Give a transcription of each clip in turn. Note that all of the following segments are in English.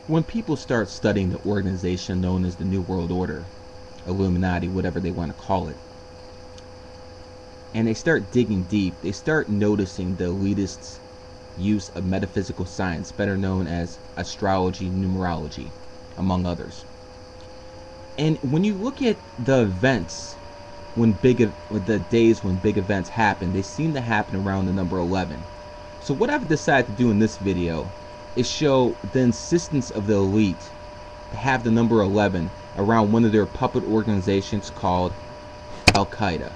When people start studying the organization known as the New World Order, Illuminati, whatever they want to call it, and they start digging deep, they start noticing the elitists' use of metaphysical science, better known as astrology, numerology, among others. And when you look at the events, the days when big events happen, they seem to happen around the number 11. So what I've decided to do in this video is show the insistence of the elite to have the number 11 around one of their puppet organizations called Al-Qaeda.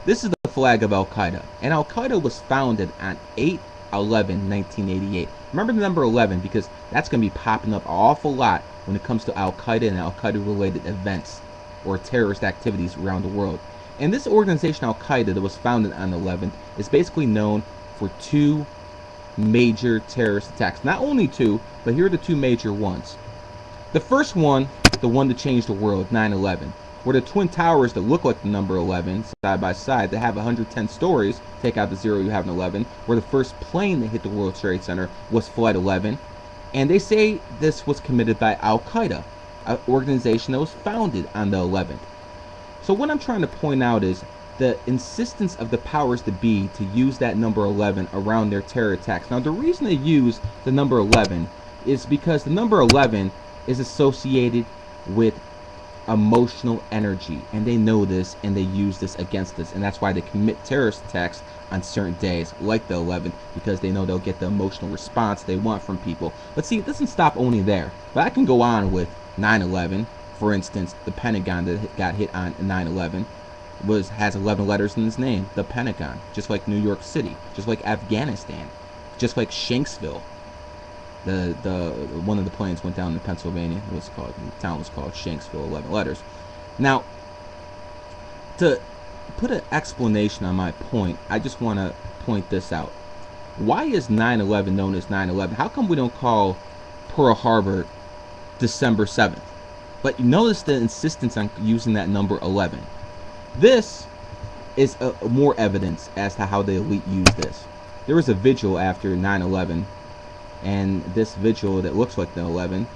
This is the flag of Al-Qaeda, and Al-Qaeda was founded on 8/11/1988. Remember the number 11 because that's going to be popping up an awful lot when it comes to Al-Qaeda and Al-Qaeda related events or terrorist activities around the world. And this organization Al-Qaeda that was founded on 11 is basically known for two major terrorist attacks. Not only two, but here are the two major ones. The first one, the one that changed the world, 9/11, where the twin towers that look like the number 11 side by side, that have 110 stories, take out the 0, you have an 11, where the first plane that hit the World Trade Center was Flight 11. And they say this was committed by Al-Qaeda, an organization that was founded on the 11th. So what I'm trying to point out is the insistence of the powers that be to use that number 11 around their terror attacks. Now the reason they use the number 11 is because the number 11 is associated with emotional energy, and they know this and they use this against us, and that's why they commit terrorist attacks on certain days like the 11th, because they know they'll get the emotional response they want from people. But see, it doesn't stop only there, but I can go on with 9/11. For instance, the Pentagon that got hit on 9/11 has 11 letters in its name, the Pentagon, just like New York City, just like Afghanistan, just like Shanksville. The one of the planes went down in Pennsylvania. The town was called Shanksville, 11 letters. Now, to put an explanation on my point, I just want to point this out. Why is 9/11 known as 9/11? How come we don't call Pearl Harbor December 7th? But you notice the insistence on using that number 11. This is more evidence as to how the elite use this. There was a vigil after 9/11, and this vigil that looks like the 11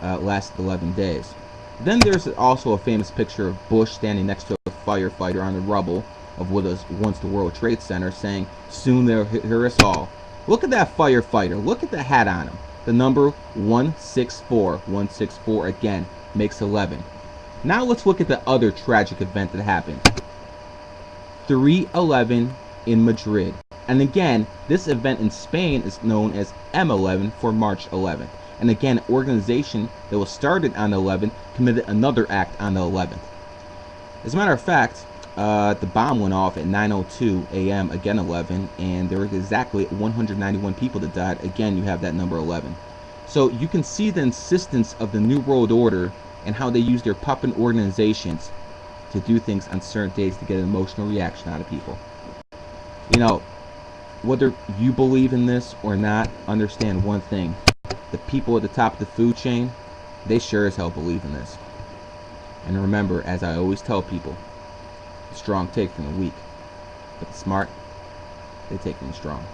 lasted 11 days. Then there's also a famous picture of Bush standing next to a firefighter on the rubble of what was once the World Trade Center, saying, "Soon they'll hear us all." Look at that firefighter. Look at the hat on him. The number 164, 164 again, makes 11. Now let's look at the other tragic event that happened. 3/11 in Madrid. And again, this event in Spain is known as M11 for March 11th. And again, an organization that was started on the 11th committed another act on the 11th. As a matter of fact, the bomb went off at 9:02 a.m. again 11, and there were exactly 191 people that died. Again, you have that number 11. So you can see the insistence of the New World Order and how they use their puppet organizations to do things on certain days to get an emotional reaction out of people. You know, whether you believe in this or not, understand one thing. The people at the top of the food chain, they sure as hell believe in this. And remember, as I always tell people, the strong take from the weak, but the smart, they take from the strong.